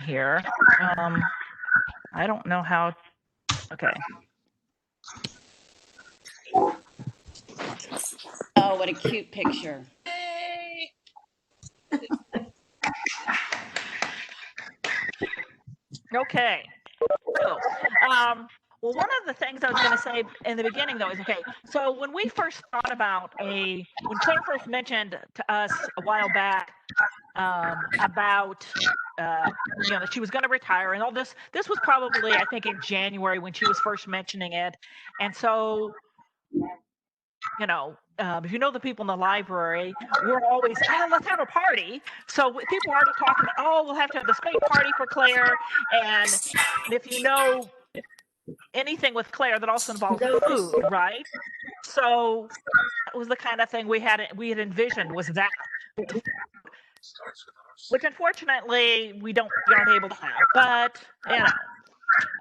here. I don't know how. Okay. Oh, what a cute picture. Okay. So, well, one of the things I was going to say in the beginning, though, is okay. So when we first thought about when Claire first mentioned to us a while back about that she was going to retire and all this was probably, I think, in January when she was first mentioning it. And so if you know the people in the library, we're always, let's have a party. So people are already talking about, we'll have to have this big party for Claire. And if you know anything with Claire, that also involves food, right? So that was the kind of thing we had envisioned, was that, which unfortunately we aren't able to have. But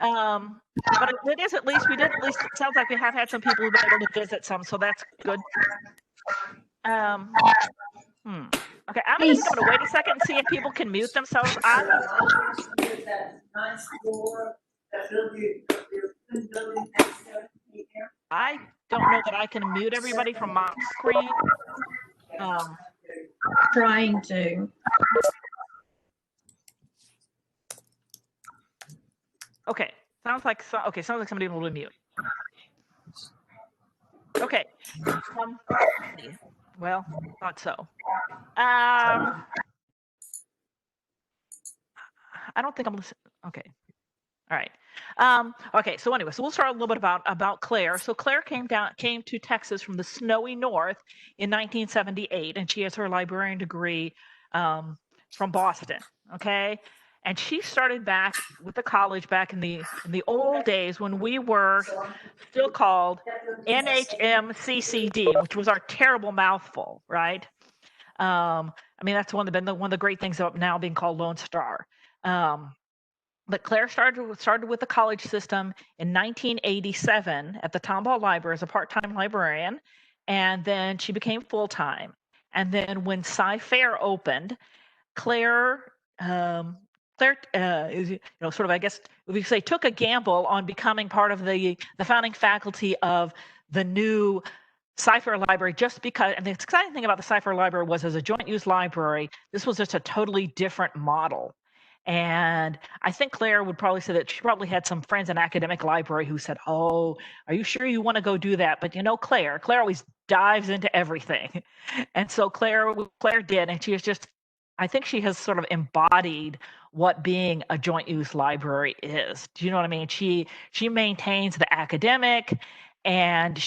but it is, at least it sounds like we have had some people who've been able to visit some, so that's good. Okay, I'm just going to wait a second and see if people can mute themselves. I don't know that I can mute everybody from my screen. Trying to. Okay, sounds like somebody will mute. Okay. Well, thought so. I don't think I'm listening. Okay. All right. Okay. So anyway, we'll start a little bit about Claire. So Claire came to Texas from the snowy north in 1978, and she has her librarian degree from Boston. Okay. And she started back with the college back in the old days when we were still called NHMCCD, which was our terrible mouthful, right? That's one of the great things about now being called Lone Star. But Claire started with the college system in 1987 at the Tomball Library as a part-time librarian, and then she became full-time. And then when Sci-Fair opened, Claire sort of, I guess we say, took a gamble on becoming part of the founding faculty of the new Sci-Fair Library, just because. And the exciting thing about the Sci-Fair Library was, as a joint use library, this was just a totally different model. And I think Claire would probably say that she probably had some friends in academic library who said, "Oh, are you sure you want to go do that?" But Claire always dives into everything. And so Claire did, and she is just, I think she has sort of embodied what being a joint use library is. Do you know what I mean? She maintains the academic, and but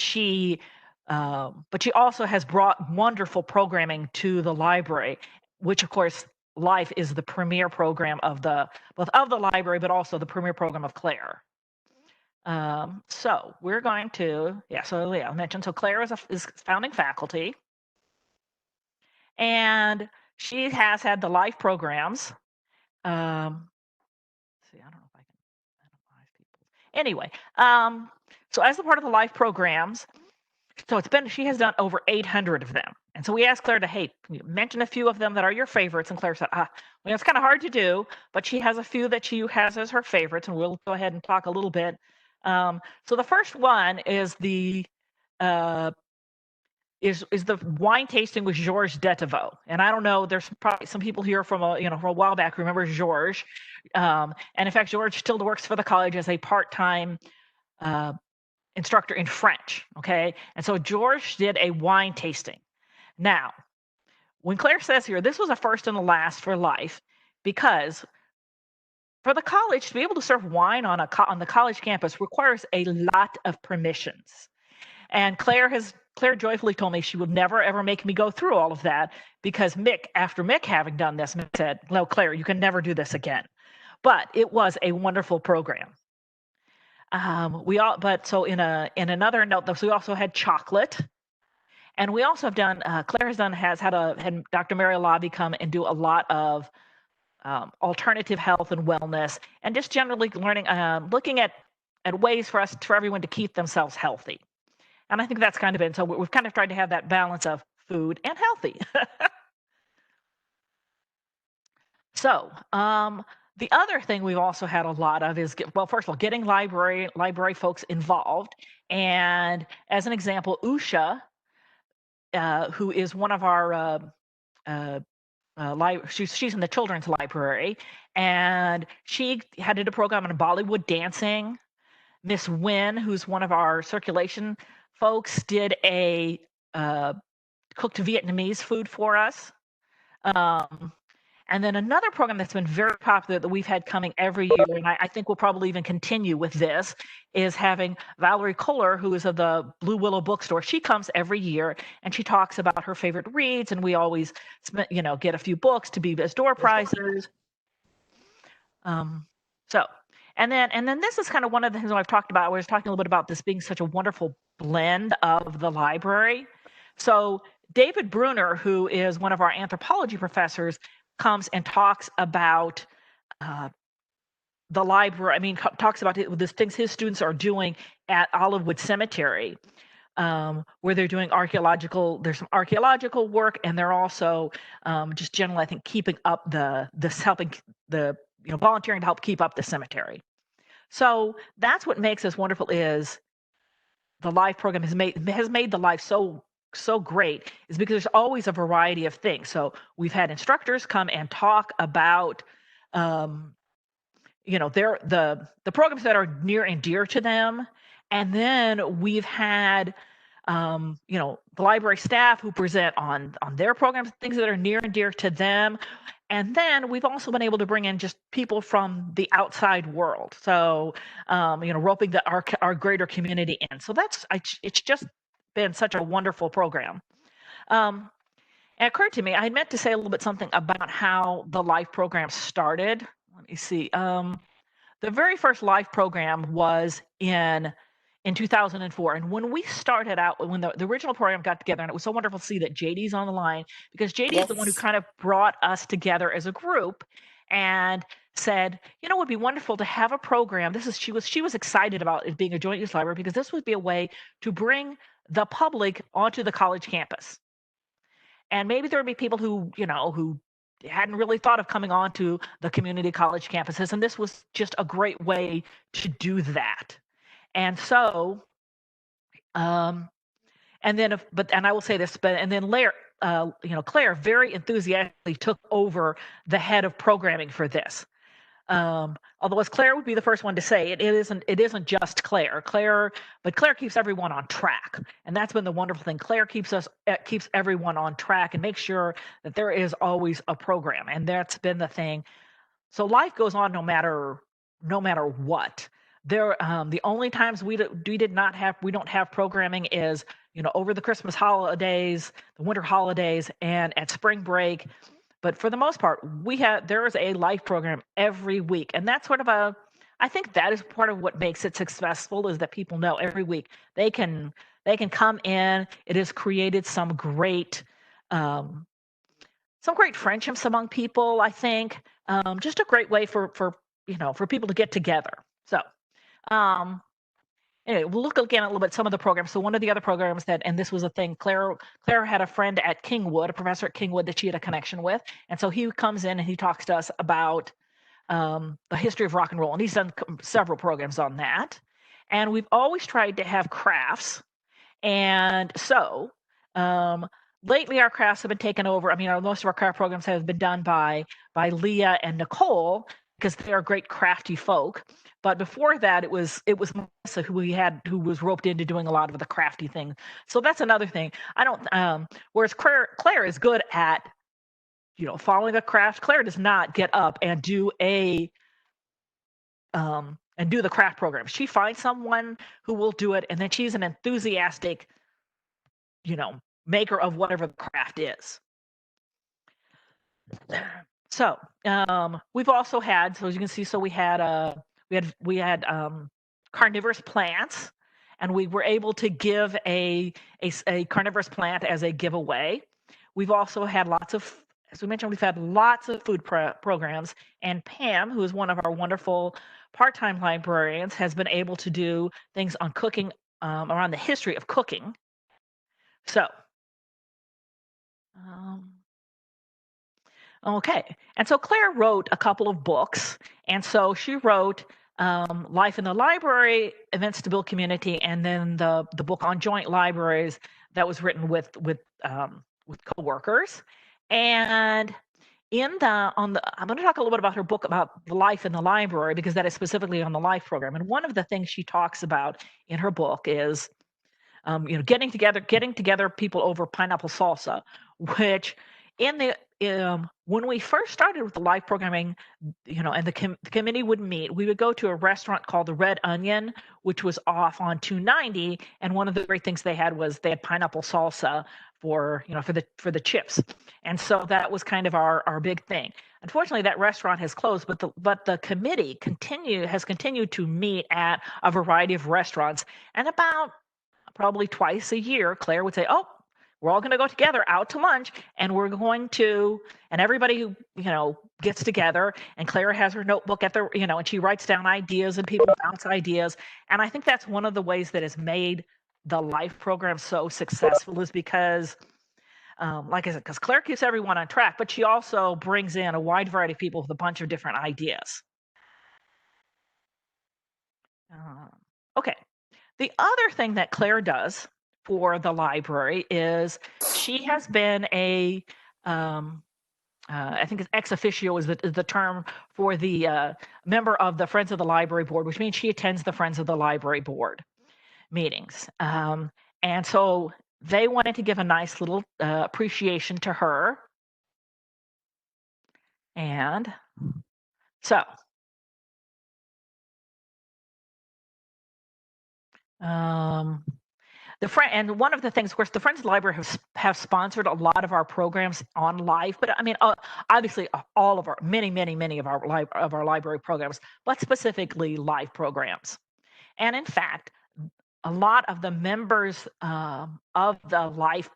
she also has brought wonderful programming to the library, which of course Life is the premier program of both of the library, but also the premier program of Claire. So we're going to, I mentioned, so Claire is founding faculty, and she has had the life programs. See, I don't know if I can analyze people. Anyway, so as a part of the life programs, so she has done over 800 of them. And so we asked Claire to, mention a few of them that are your favorites. And Claire said, it's kind of hard to do, but she has a few that she has as her favorites, and we'll go ahead and talk a little bit. So the first one is the wine tasting with Georges Detevaux. And I don't know, there's probably some people here from a while back remember Georges. And in fact, Georges still works for the college as a part-time instructor in French. Okay. And so George did a wine tasting. Now, when Claire says here, this was a first and a last for Life, because for the college to be able to serve wine on the college campus requires a lot of permissions. And Claire joyfully told me she would never ever make me go through all of that, because after Mick having done this, Mick said, "No, Claire, you can never do this again." But it was a wonderful program. So in another note, we also had chocolate, and we also have done. Claire has had Dr. Mary Lobby come and do a lot of alternative health and wellness, and just generally learning, looking at ways for everyone to keep themselves healthy. And I think that's kind of it. So we've kind of tried to have that balance of food and healthy. So The other thing we've also had a lot of is, well, first of all, getting library folks involved. And as an example, Usha, who is one of our she's in the children's library, and she had did a program on Bollywood dancing. Miss Wynn, who's one of our circulation folks, did a cooked Vietnamese food for us. And then another program that's been very popular that we've had coming every year, and I think we'll probably even continue with this, is having Valerie Kohler, who is of the Blue Willow Bookstore. She comes every year and she talks about her favorite reads, and we always, get a few books to be as door prizes. So, and then this is kind of one of the things I've talked about. I was talking a little bit about this being such a wonderful blend of the library. So David Bruner, who is one of our anthropology professors, comes and talks about the library. I mean, talks about the things his students are doing at Olivewood Cemetery, where they're doing there's some archaeological work, and they're also just generally, I think, keeping up helping the volunteering to help keep up the cemetery. So that's what makes us wonderful. Is the live program has made the live so great, is because there's always a variety of things. So we've had instructors come and talk about the programs that are near and dear to them, and then we've had the library staff who present on their programs, things that are near and dear to them. And then we've also been able to bring in just people from the outside world. So, roping our greater community in. So it's just been such a wonderful program. It occurred to me, I had meant to say a little bit something about how the live program started. Let me see. The very first live program was in 2004. And when we started out, when the original program got together, and it was so wonderful to see that JD's on the line, because JD is the one who kind of brought us together as a group and said, it would be wonderful to have a program. She was excited about it being a joint use library, because this would be a way to bring the public onto the college campus. And maybe there would be people who hadn't really thought of coming on to the community college campuses. And this was just a great way to do that. And so, and I will say this, and then Claire very enthusiastically took over the head of programming for this. Although, as Claire would be the first one to say, it isn't just Claire, but Claire keeps everyone on track, and that's been the wonderful thing. Claire keeps everyone on track and makes sure that there is always a program, and that's been the thing. So life goes on no matter what. The only times we don't have programming is over the Christmas holidays, the winter holidays, and at spring break. But for the most part, there is a life program every week, and that's I think that is part of what makes it successful, is that people know every week they can come in. It has created some great friendships among people. I think just a great way for people to get together. So anyway, we'll look again a little bit some of the programs. So one of the other programs and this was a thing, Claire had a friend at Kingwood, a professor at Kingwood that she had a connection with, and so he comes in and he talks to us about the history of rock and roll, and he's done several programs on that. And we've always tried to have crafts, and so lately our crafts have been taken over. I mean, most of our craft programs have been done by Leah and Nicole, because they are great crafty folk. But before that, it was Melissa who was roped into doing a lot of the crafty things. So that's another thing. I don't. Whereas Claire is good at, following a craft. Claire does not get up and do the craft program. She finds someone who will do it, and then she's an enthusiastic, maker of whatever the craft is. So we've also had, so as you can see, so we had carnivorous plants, and we were able to give a carnivorous plant as a giveaway. We've also had as we mentioned, we've had lots of food programs, and Pam, who is one of our wonderful part-time librarians, has been able to do things on cooking, around the history of cooking. So Okay. And so Claire wrote a couple of books. And so she wrote Life in the Library, Events to Build Community, and then the book on joint libraries that was written with coworkers. And I'm going to talk a little bit about her book about life in the library because that is specifically on the life program. And one of the things she talks about in her book is getting together people over pineapple salsa, which in the when we first started with the live programming, and the committee would meet, we would go to a restaurant called the Red Onion, which was off on 290, and one of the great things they had was they had pineapple salsa for the chips, and so that was kind of our big thing. Unfortunately, that restaurant has closed, but the committee has continued to meet at a variety of restaurants, and about probably twice a year, Claire would say, "Oh, we're all going to go together out to lunch, and we're going to," and everybody who gets together, and Claire has her notebook at the and she writes down ideas, and people bounce ideas, and I think that's one of the ways that has made the life program so successful is because. Like I said, because Claire keeps everyone on track, but she also brings in a wide variety of people with a bunch of different ideas. Okay. The other thing that Claire does for the library is she has been I think it's ex officio is the term for the member of the Friends of the Library Board, which means she attends the Friends of the Library Board meetings. And so they wanted to give a nice little appreciation to her. And so and one of the things, of course, the Friends of the Library have sponsored a lot of our programs on live, but I mean, obviously, all of our many of our library programs, but specifically live programs. And in fact, a lot of the members of the life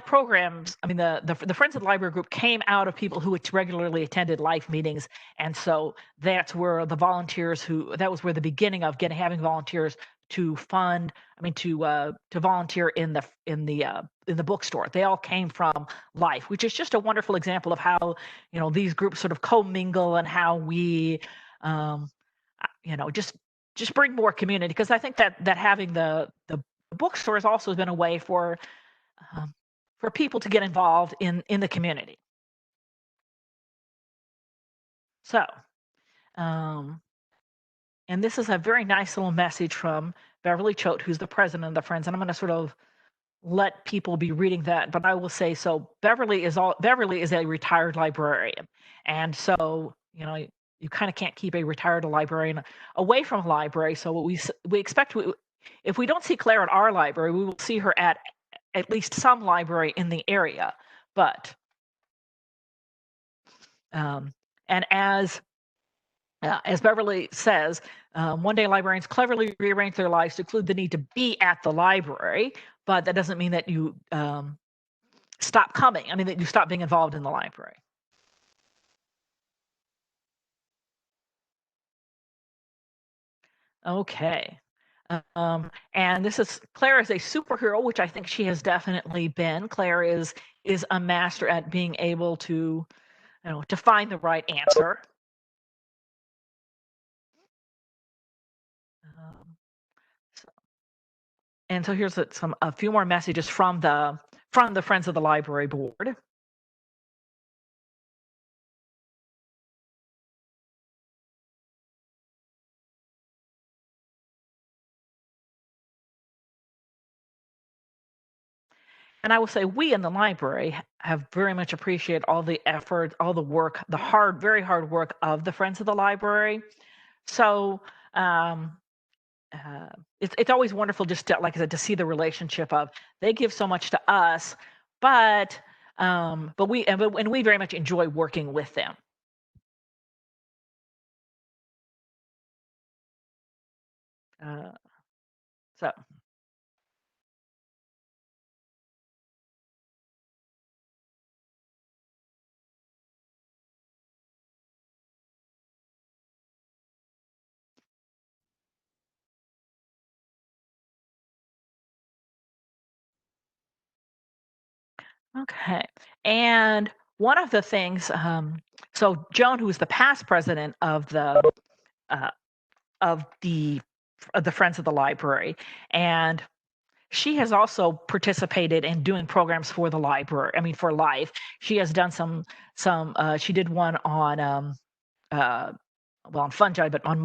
programs, I mean, the Friends of the Library group came out of people who regularly attended life meetings, and so that's where the volunteers that was where the beginning of having volunteers to fund, I mean, to volunteer in the bookstore. They all came from life, which is just a wonderful example of how these groups sort of commingle and how we, just bring more community. Because I think that having the bookstore has also been a way for people to get involved in the community. So, and this is a very nice little message from Beverly Choate, who's the president of the Friends, and I'm going to sort of let people be reading that, but I will say so. Beverly is a retired librarian, and so you kind of can't keep a retired librarian away from a library. So we expect, if we don't see Claire at our library, we will see her at least some library in the area. But and as Beverly says, one day librarians cleverly rearrange their lives to include the need to be at the library, but that doesn't mean that you stop coming. I mean, that you stop being involved in the library. Okay. And this is Claire is a superhero, which I think she has definitely been. Claire is a master at being able to, to find the right answer. And so here's a few more messages from the Friends of the Library Board. And I will say we in the library have very much appreciated all the effort, all the work, very hard work of the Friends of the Library. So it's always wonderful just to, like I said, to see the relationship of they give so much to us, but we very much enjoy working with them. So. Okay. And one of the things, so Joan, who was the past president uh, of the Friends of the Library, and she has also participated in doing programs for the library. I mean, for life. She has done some. She did one on uh, well, on fungi, but on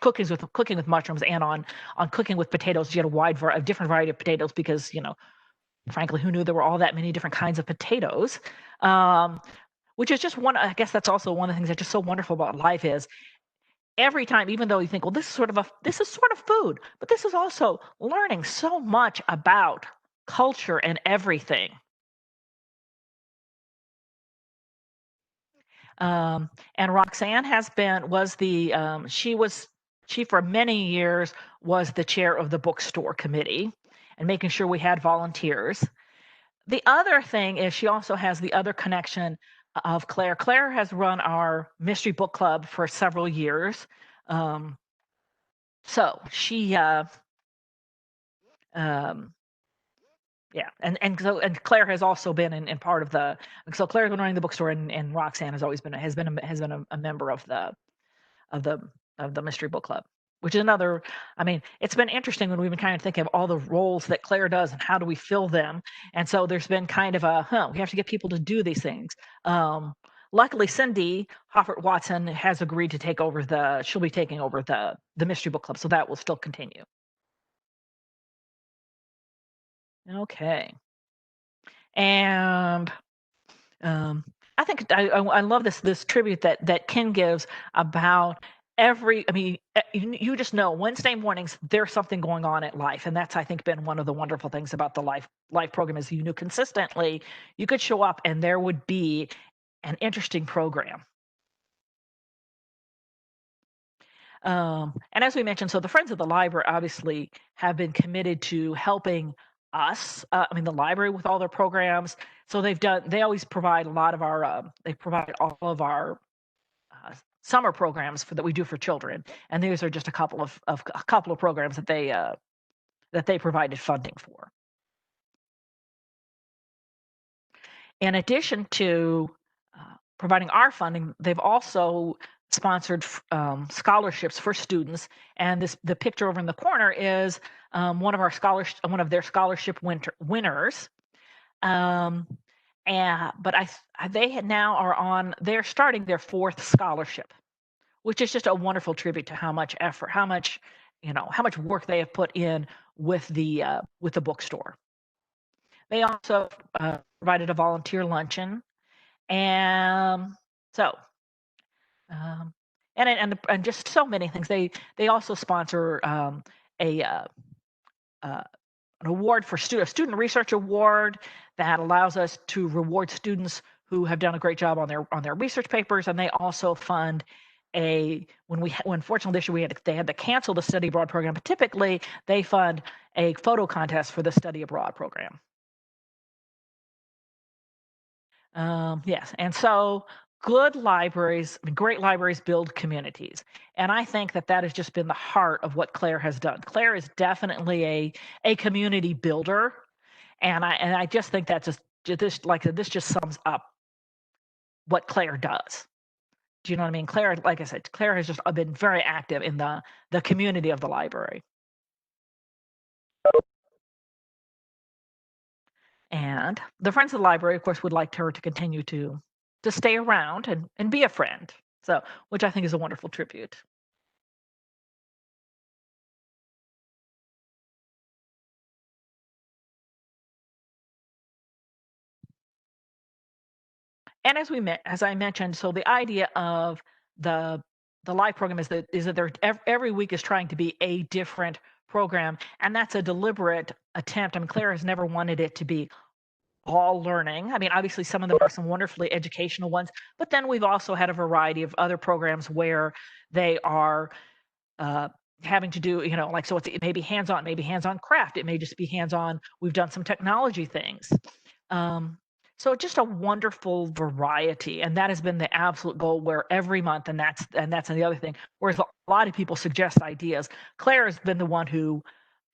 cooking with mushrooms, and on cooking with potatoes. She had a a different variety of potatoes because frankly, who knew there were all that many different kinds of potatoes? Um, which is just one. I guess that's also one of the things that's just so wonderful about life is every time, even though you think, well, this is sort of food, but this is also learning so much about culture and everything. And Roxanne has been was the she for many years was the chair of the bookstore committee and making sure we had volunteers. The other thing is she also has the other connection of Claire. Claire has run our mystery book club for several years. Um, so she um, yeah, and Claire has also been in part of the so Claire's been running the bookstore, and Roxanne has always been a member of the of the mystery book club, which is another. I mean, it's been interesting when we've been kind of thinking of all the roles that Claire does and how do we fill them. And so there's been kind of we have to get people to do these things. Luckily, Cindy Hoffert Watson has agreed to take over she'll be taking over the mystery book club, so that will still continue. Okay. And Um, I think I love this tribute that Ken gives about every. I mean, you just know Wednesday mornings there's something going on at Life, and that's I think been one of the wonderful things about the Life program is you knew consistently you could show up and there would be an interesting program. And as we mentioned, so the Friends of the Library obviously have been committed to helping us, I mean, the library with all their programs. So they always provide a lot of they provide all of our summer programs that we do for children. And these are just a couple of programs that they provided funding for. In addition to providing our funding, they've also sponsored scholarships for students. And the picture over in the corner is one of their scholarship winners. Um, but they now they're starting their fourth scholarship, which is just a wonderful tribute to how much effort, how much work they have put in with the bookstore. They also provided a volunteer luncheon, and so and just so many things. They also sponsor a an award for a student research award that allows us to reward students who have done a great job on their research papers, and they also fund when fortunately this year they had to cancel the study abroad program, but typically they fund a photo contest for the study abroad program. Yes, and so great libraries build communities, and I think that has just been the heart of what Claire has done. Claire is definitely a community builder, and I just think that this just sums up what Claire does. Do you know what I mean? Claire, like I said, Claire has just been very active in the community of the library. And the Friends of the Library, of course, would like her to continue to stay around and be a friend. So, which I think is a wonderful tribute. And as I mentioned, so the idea of the live program is that there every week is trying to be a different program, and that's a deliberate attempt. I mean, Claire has never wanted it to be all learning. I mean, obviously some of them are some wonderfully educational ones, but then we've also had a variety of other programs where they are having to do, like, so it may be hands-on craft. It may just be hands-on. We've done some technology things. So just a wonderful variety, and that has been the absolute goal. Where every month, and that's the other thing. Whereas a lot of people suggest ideas, Claire has been the one who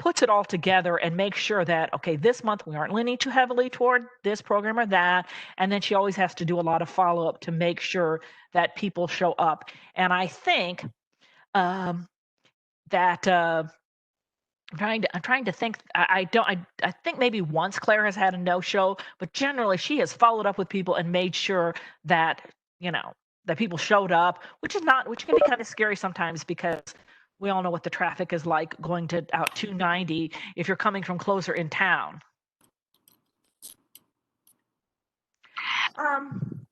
puts it all together and makes sure that, okay, this month we aren't leaning too heavily toward this program or that. And then she always has to do a lot of follow-up to make sure that people show up. And I think that I'm trying to think. I think maybe once Claire has had a no-show, but generally she has followed up with people and made sure that, that people showed up, which can be kind of scary sometimes because we all know what the traffic is like going to out 290 if you're coming from closer in town.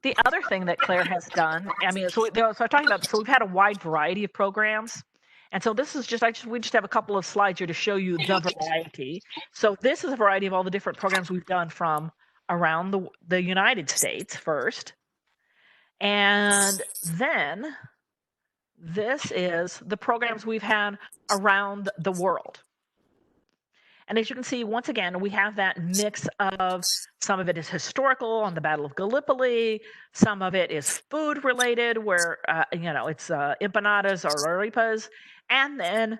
The other thing that Claire has done, so I'm talking about, so we've had a wide variety of programs. And so this is we just have a couple of slides here to show you the variety. So this is a variety of all the different programs we've done from around the United States first. And then this is the programs we've had around the world. And as you can see, once again, we have that mix of some of it is historical on the Battle of Gallipoli, some of it is food related, where it's empanadas or arepas, and then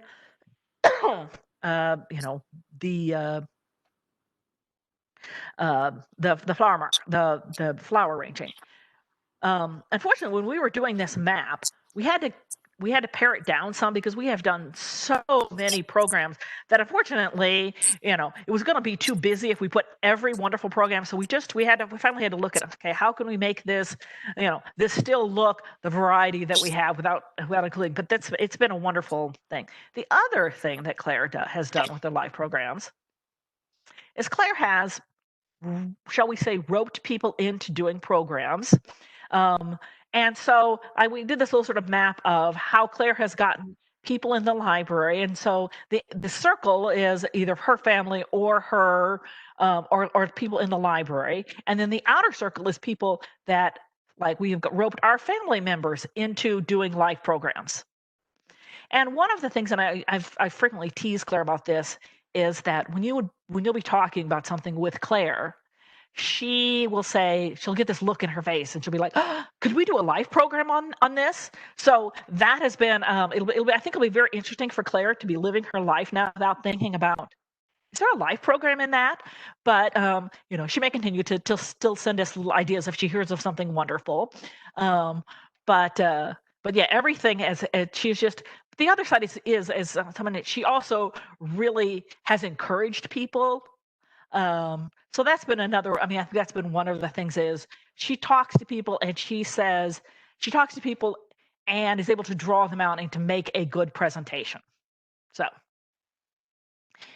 the flower arranging. Unfortunately, when we were doing this map, we had to pare it down some because we have done so many programs that unfortunately, it was going to be too busy if we put every wonderful program. So we finally had to look at, okay, how can we make this, this still look the variety that we have without including, but it's been a wonderful thing. The other thing that Claire has done with the live programs is Claire has, shall we say, roped people into doing programs. And so we did this little sort of map of how Claire has gotten people in the library. And so the circle is either her family or her or people in the library. And then the outer circle is people that, like, we've roped our family members into doing live programs. And one of the things, and I frequently tease Claire about this, is that when you'll be talking about something with Claire, she will say, she'll get this look in her face and she'll be like, oh, could we do a live program on this? So that has been, I think it'll be very interesting for Claire to be living her life now without thinking about, is there a live program in that? But, she may continue to still send us little ideas if she hears of something wonderful. But yeah, everything she's just, the other side is someone that she also really has encouraged people. So that's been another, I think that's been one of the things is she talks to people and she talks to people and is able to draw them out and to make a good presentation. So,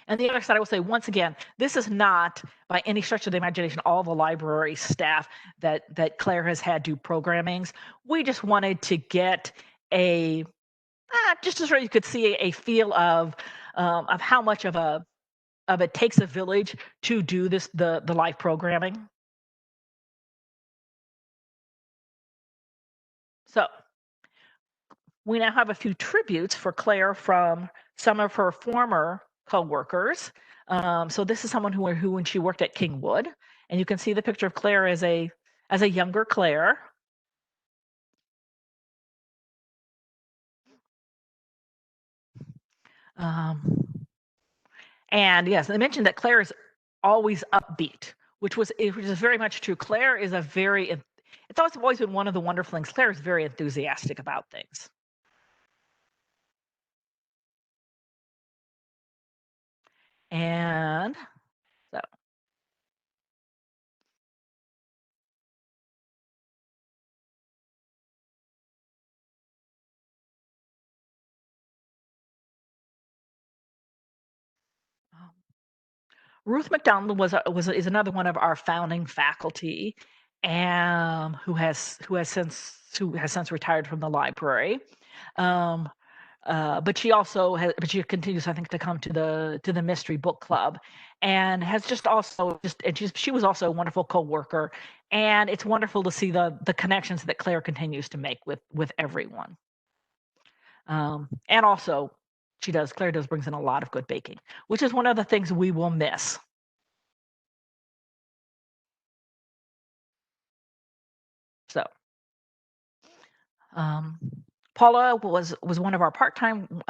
and the other side, I will say, once again, this is not by any stretch of the imagination all the library staff that Claire has had do programmings. We just wanted to get just so you could see a feel of how much of it takes a village to do the live programming. So we now have a few tributes for Claire from some of her former co-workers. So this is someone who when she worked at Kingwood, and you can see the picture of Claire as a younger Claire. And yes, I mentioned that Claire is always upbeat, which is very much true. Claire is it's always been one of the wonderful things. Claire is very enthusiastic about things. And so. Ruth McDonald is another one of our founding faculty, and who has since retired from the library. But she continues, I think, to come to the mystery book club, and has she was also a wonderful co-worker, and it's wonderful to see the connections that Claire continues to make with everyone. And also, Claire brings in a lot of good baking, which is one of the things we will miss. So, Paula was one of our part-time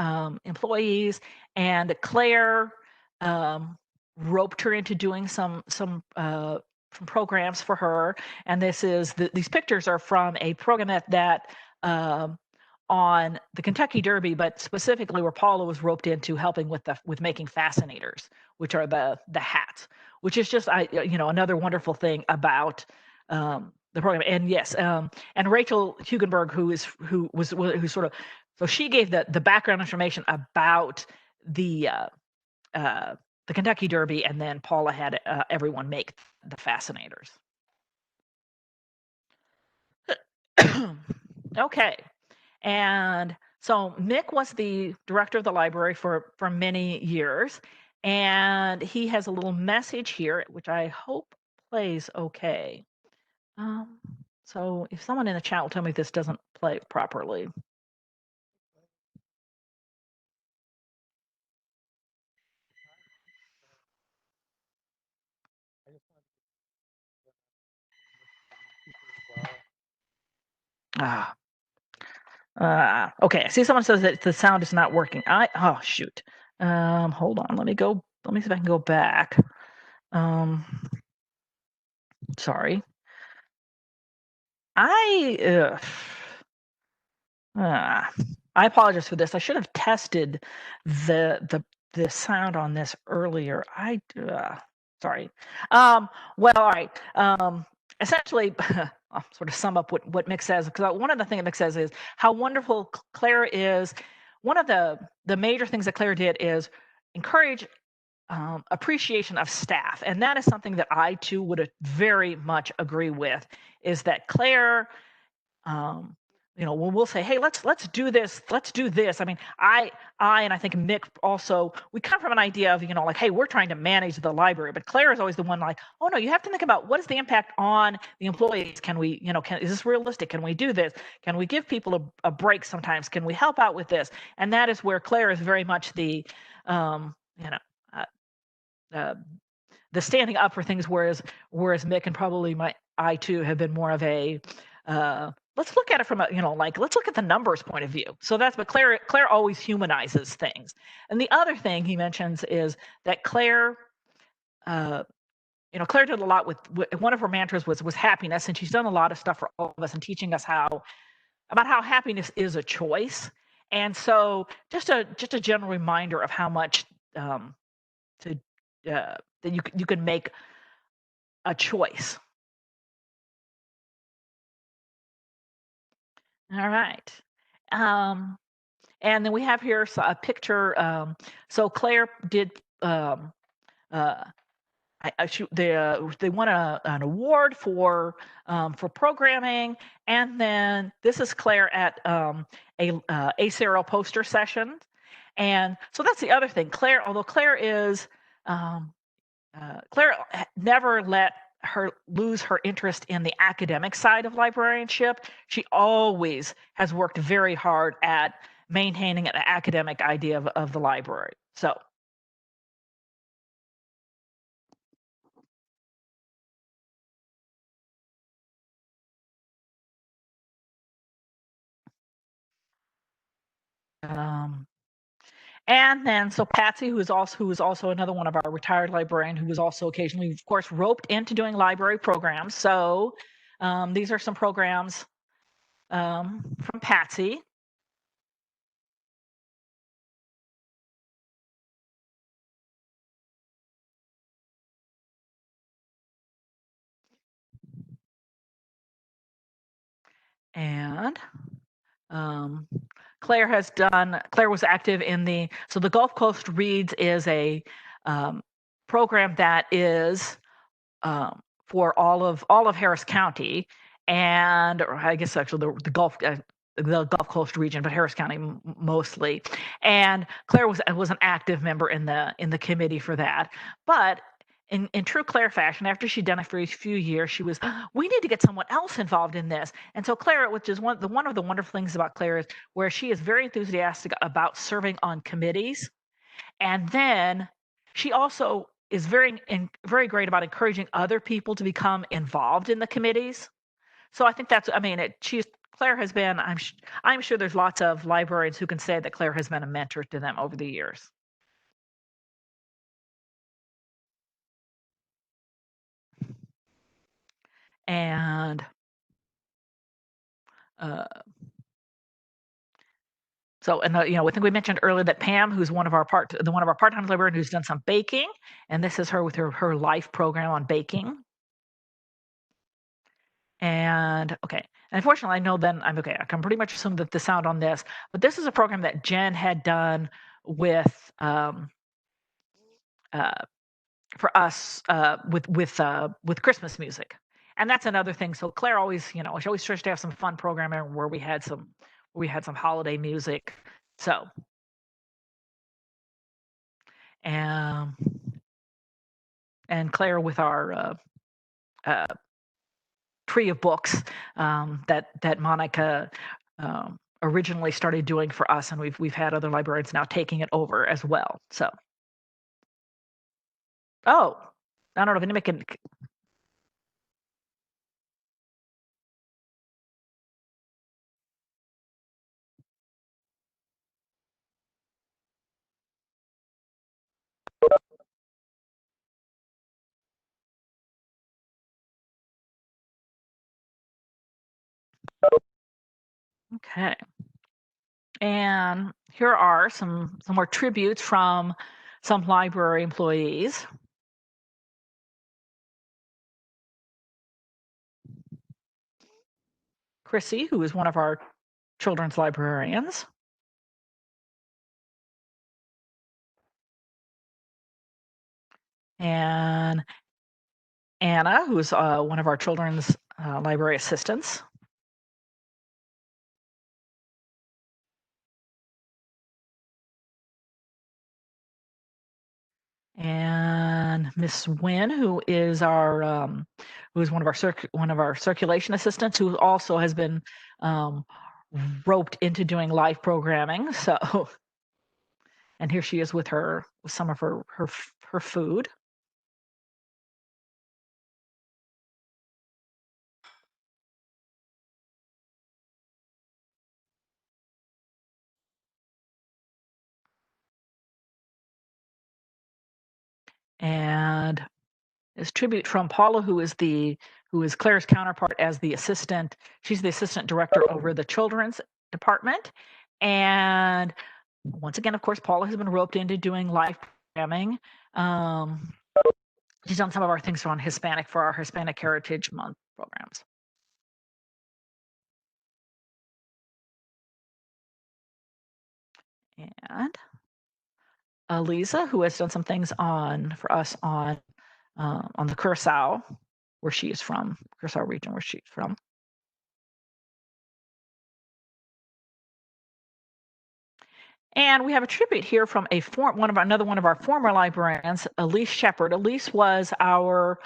employees, and Claire roped her into doing some programs for her. And these pictures are from a program that on the Kentucky Derby, but specifically where Paula was roped into helping with making fascinators, which are the hats, which is just another wonderful thing about the program. And yes, and Rachel Hugenberg, who sort of, so she gave the background information about the Kentucky Derby, and then Paula had everyone make the fascinators. Okay. And so Mick was the director of the library for many years, and he has a little message here, which I hope plays okay. So if someone in the chat will tell me if this doesn't play properly. Okay, I see someone says that the sound is not working. Oh shoot. Hold on. Let me see if I can go back. Sorry. I apologize for this. I should have tested the sound on this earlier. Sorry. Well, all right. Essentially, I'll sort of sum up what Mick says, because one of the things that Mick says is how wonderful Claire is. One of the major things that Claire did is encourage appreciation of staff, and that is something that I too would very much agree with. Is that Claire? When we'll say, hey, let's do this, I mean, I and I think Mick also, we come from an idea of, like, hey, we're trying to manage the library, but Claire is always the one like, oh no, you have to think about what is the impact on the employees. Can we, is this realistic? Can we do this? Can we give people a break sometimes? Can we help out with this? And that is where Claire is very much the standing up for things, whereas Mick and probably I too have been more of a let's look at it from let's look at the numbers point of view. So but Claire always humanizes things. And the other thing he mentions is that Claire Claire did a lot with one of her mantras was happiness, and she's done a lot of stuff for all of us and teaching us about how happiness is a choice. And so just a general reminder of how much that you can make a choice. All right. And then we have here a picture. So Claire did. They won an award for programming, and then this is Claire at a serial poster session, and so that's the other thing. Although Claire is Claire never let her lose her interest in the academic side of librarianship. She always has worked very hard at maintaining an academic idea of the library. So. And then, so Patsy, who is also another one of our retired librarian, who was also occasionally, of course, roped into doing library programs. So these are some programs from Patsy. And Claire was active in the Gulf Coast Reads is a program that is for all of Harris County, and or I guess actually the Gulf Coast region, but Harris County mostly. And Claire was an active member in the committee for that. But in true Claire fashion, after she'd done it for a few years, she was, we need to get someone else involved in this. And so Claire, which is one of the wonderful things about Claire, is where she is very enthusiastic about serving on committees. And then she also is very great about encouraging other people to become involved in the committees. So I think Claire has been, I'm sure there's lots of librarians who can say that Claire has been a mentor to them over the years. And so, and I think we mentioned earlier that Pam, who's one of our part-time librarians, who's done some baking, and this is her with her life program on baking. And okay, and unfortunately, I know then I'm okay. I can pretty much assume that the sound on this, but this is a program that Jen had done with for us with Christmas music, and that's another thing. So Claire always, she always tries to have some fun programming where we had some holiday music. So, um, and Claire with our uh, tree of books that Monica originally started doing for us, and we've had other librarians now taking it over as well. So, oh, I don't know if anybody can. Okay. And here are some more tributes from some library employees. Chrissy, who is one of our children's librarians. And Anna, who's one of our children's library assistants. And Miss Wynn, who is one of our circulation assistants, who also has been roped into doing live programming. So, and here she is with some of her food. And this tribute from Paula, who is Claire's counterpart as the assistant. She's the assistant director over the children's department. And once again, of course, Paula has been roped into doing live programming. She's done some of our things for our Hispanic Heritage Month programs. And Aliza, who has done some things for us on the Curacao, where she is from, Curacao region, where she's from. And we have a tribute here from another one of our former librarians, Elise Shepard. Elise was our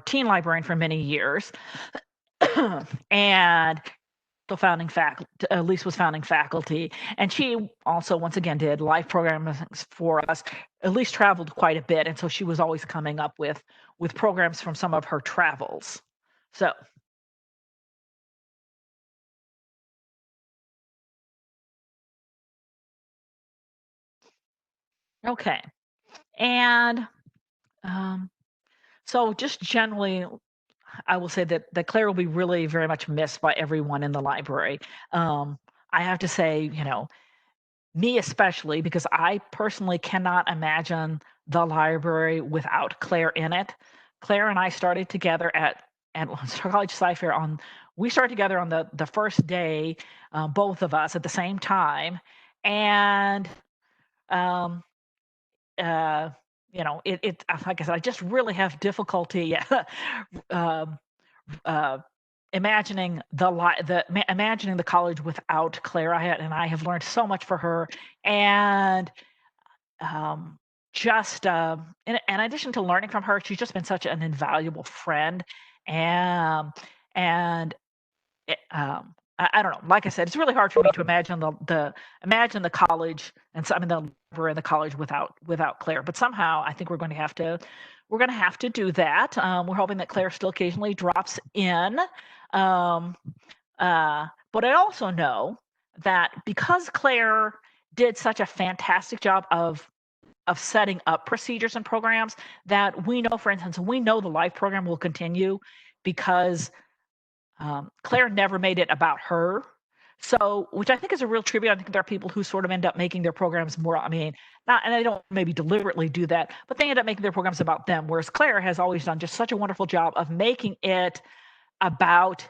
teen librarian for many years, and the founding faculty. Elise was founding faculty, and she also once again did live programs for us. Elise traveled quite a bit, and so she was always coming up with programs from some of her travels. So. Okay. And so just generally, I will say that Claire will be really very much missed by everyone in the library. I have to say, me especially, because I personally cannot imagine the library without Claire in it. Claire and I started together at College Sci-Fair we started together on the first day, both of us at the same time. And like I said, I just really have difficulty imagining the college without Claire. I have learned so much for her, and just in addition to learning from her, she's just been such an invaluable friend, and I don't know. Like I said, it's really hard for me to imagine the college and the library and the college without Claire. But somehow, I think we're going to have to do that. We're hoping that Claire still occasionally drops in. But I also know that because Claire did such a fantastic job of of setting up procedures and programs that we know, for instance, we know the life program will continue because Claire never made it about her. So, which I think is a real tribute. I think there are people who sort of end up making their programs more, I mean, not, and they don't maybe deliberately do that, but they end up making their programs about them. Whereas Claire has always done just such a wonderful job of making it about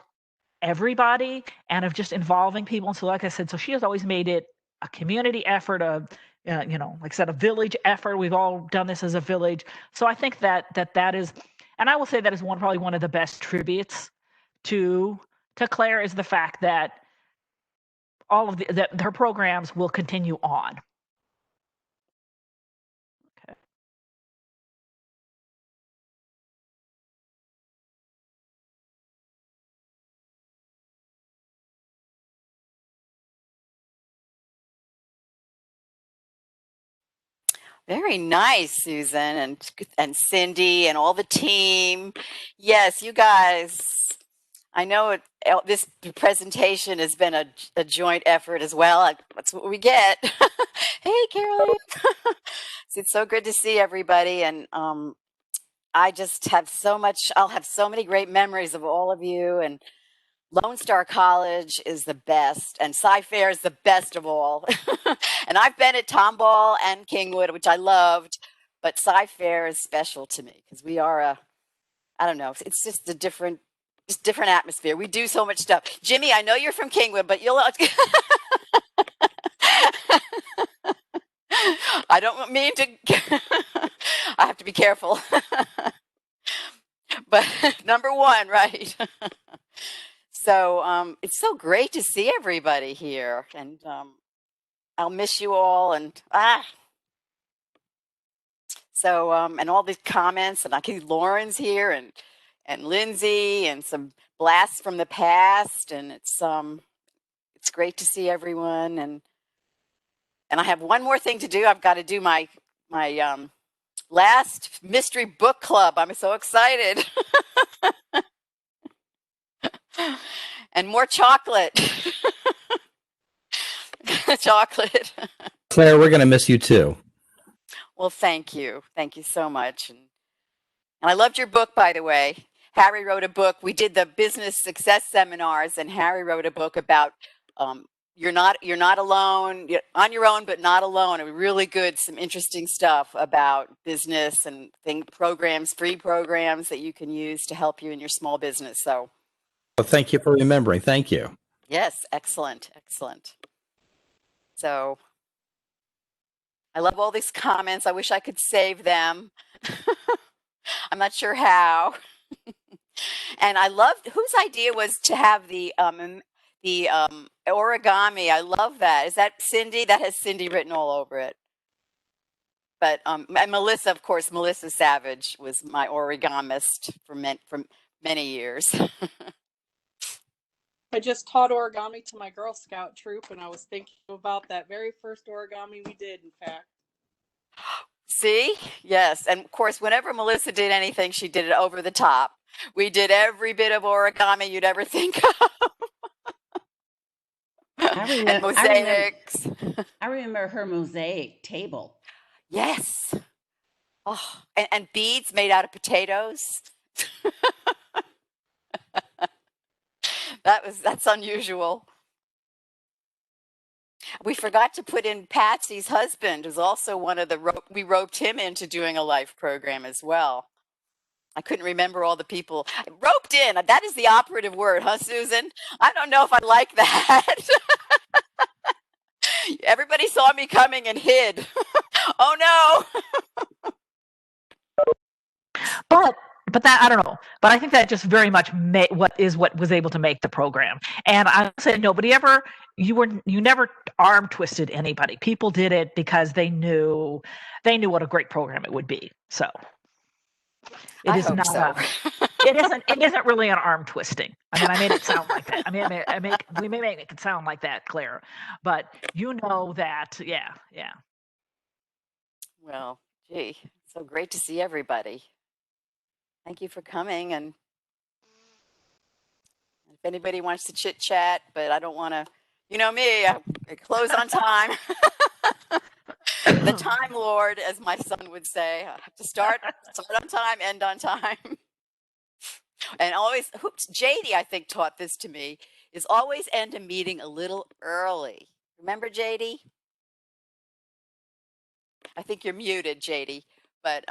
everybody and of just involving people. And so, like I said, so she has always made it a community effort, like I said, a village effort. We've all done this as a village. So I think that is, and I will say that is probably one of the best tributes to Claire, is the fact that all of that her programs will continue on. Okay. Very nice, Susan and Cindy and all the team. Yes, you guys. I know this presentation has been a joint effort as well. That's what we get. Hey, Caroline. It's so good to see everybody, and I just have so much. I'll have so many great memories of all of you, and Lone Star College is the best, and Sci-Fair is the best of all. And I've been at Tomball and Kingwood, which I loved, but Sci-Fair is special to me because we are I don't know, it's just a different atmosphere. We do so much stuff. Jimmy, I know you're from Kingwood, but you'll. I don't mean to. I have to be careful. But number one, right? So it's so great to see everybody here, and I'll miss you all. And so and all these comments, and I can see Lauren's here, and Lindsay, and some blasts from the past, and it's great to see everyone. And I have one more thing to do. I've got to do my last mystery book club. I'm so excited. And more chocolate. Chocolate. Claire, we're going to miss you too. Well, thank you. Thank you so much. And I loved your book, by the way. Harry wrote a book. We did the business success seminars, and Harry wrote a book about you're not alone. You're on your own, but not alone. It was really good. Some interesting stuff about business and programs, free programs that you can use to help you in your small business. So, well, thank you for remembering. Thank you. Yes, excellent, excellent. So, I love all these comments. I wish I could save them. I'm not sure how. And I loved, whose idea was to have the origami? I love that. Is that Cindy? That has Cindy written all over it. But and Melissa, of course, Melissa Savage was my origamist for many years. I just taught origami to my Girl Scout troop, and I was thinking about that very first origami we did, in fact. See? Yes. And of course, whenever Melissa did anything, she did it over the top. We did every bit of origami you'd ever think of. And mosaics. I remember her mosaic table. Yes. Oh, and beads made out of potatoes. That's unusual. We forgot to put in Patsy's husband, who's also one of we roped him into doing a life program as well. I couldn't remember all the people. Roped in, that is the operative word, huh, Susan? I don't know if I like that. Everybody saw me coming and hid. Oh no. But that, I don't know. But I think that just very much what was able to make the program. And I said, you never arm twisted anybody. People did it because they knew what a great program it would be. So it is not. So. It isn't really an arm twisting. I mean, I made it sound like that. I mean, we may make it sound like that, Claire, but you know that, yeah. Well, gee, so great to see everybody. Thank you for coming. And if anybody wants to chit chat, but I don't want to, you know me, I close on time. the Time Lord, as my son would say. I have to start on time, end on time. And always, JD, I think, taught this to me, is always end a meeting a little early. Remember, JD? I think you're muted, JD. But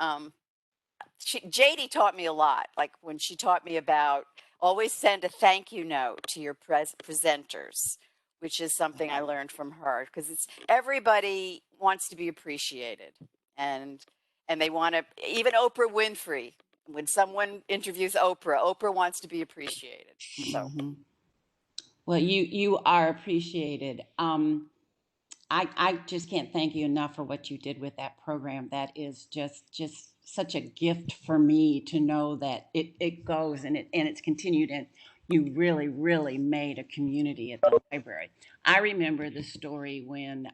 JD taught me a lot. Like when she taught me about always send a thank you note to your presenters, which is something I learned from her, because it's everybody wants to be appreciated, and they want to. Even Oprah Winfrey, when someone interviews Oprah wants to be appreciated. So, Well, you are appreciated. I just can't thank you enough for what you did with that program. That is just such a gift for me to know that it goes and it's continued, and you really, really made a community at the library. I remember the story when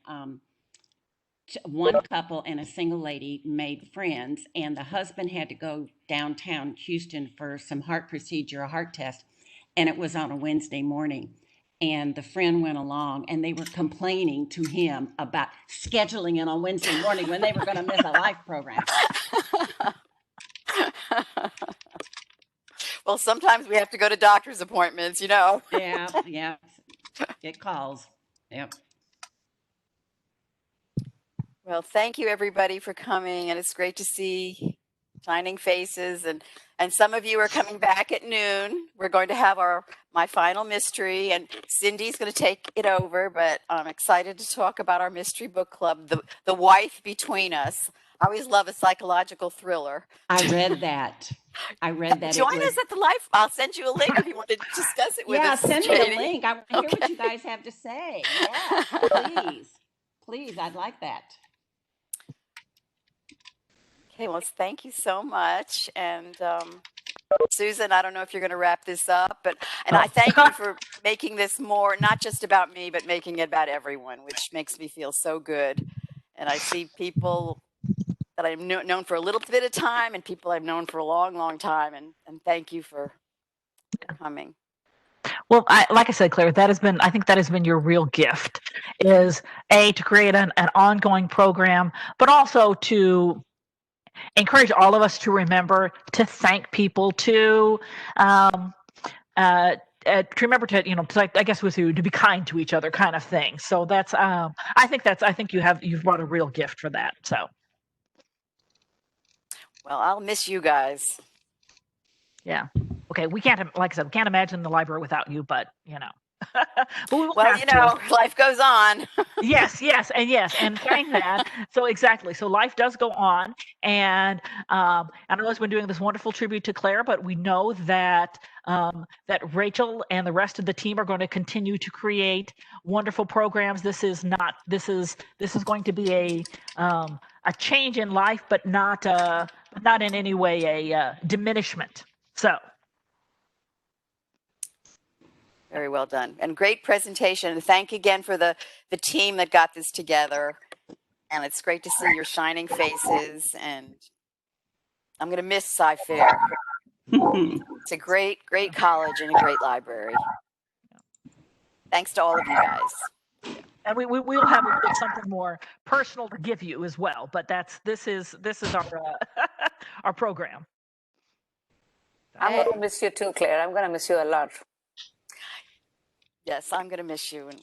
one couple and a single lady made friends, and the husband had to go downtown Houston for some heart procedure, a heart test, and it was on a Wednesday morning. And the friend went along, and they were complaining to him about scheduling it on Wednesday morning when they were going to miss a life program. well, sometimes we have to go to doctor's appointments, Yeah. Get calls. Yep. Well, thank you everybody for coming, and it's great to see shining faces, and some of you are coming back at noon. We're going to have my final mystery, and Cindy's going to take it over, but I'm excited to talk about our mystery book club, The Wife Between Us. I always love a psychological thriller. I read that. Join us at the life. I'll send you a link if you want to discuss it with us. Send me a link. I want to hear Okay. what you guys have to say. Yeah, please, I'd like that. Okay, well, thank you so much. And Susan, I don't know if you're going to wrap this up, and I thank you for making this more, not just about me, but making it about everyone, which makes me feel so good. And I see people that I've known for a little bit of time and people I've known for a long, long time. And thank you for coming. Well, like I said, Claire, I think that has been your real gift, is to create an ongoing program, but also to encourage all of us to remember to thank people, to remember to, I guess, to be kind to each other, kind of thing. So that's, I think you've brought a real gift for that. So. Well, I'll miss you guys. Yeah. Okay. We can't, like I said, we can't imagine the library without you, but but we will well, life goes on. yes. And saying that, so exactly. So life does go on. And I know it's been doing this wonderful tribute to Claire, but we know that that Rachel and the rest of the team are going to continue to create wonderful programs. This is going to be a change in life, but not in any way a diminishment. So. Very well done, and great presentation. And thank again for the team that got this together. And it's great to see your shining faces. And I'm going to miss Sci-Fair. It's a great, great college and a great library. Thanks to all of you guys. And we'll have something more personal to give you as well. But this is our our program. I'm going to miss you too, Claire. I'm going to miss you a lot. Yes, I'm going to miss you. And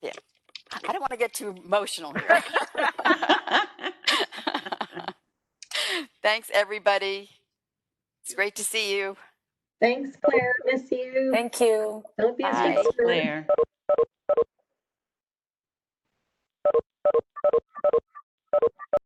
I don't want to get too emotional here. Thanks, everybody. It's great to see you. Thanks, Claire. Miss you. Thank you. Hope you Bye. stay Claire.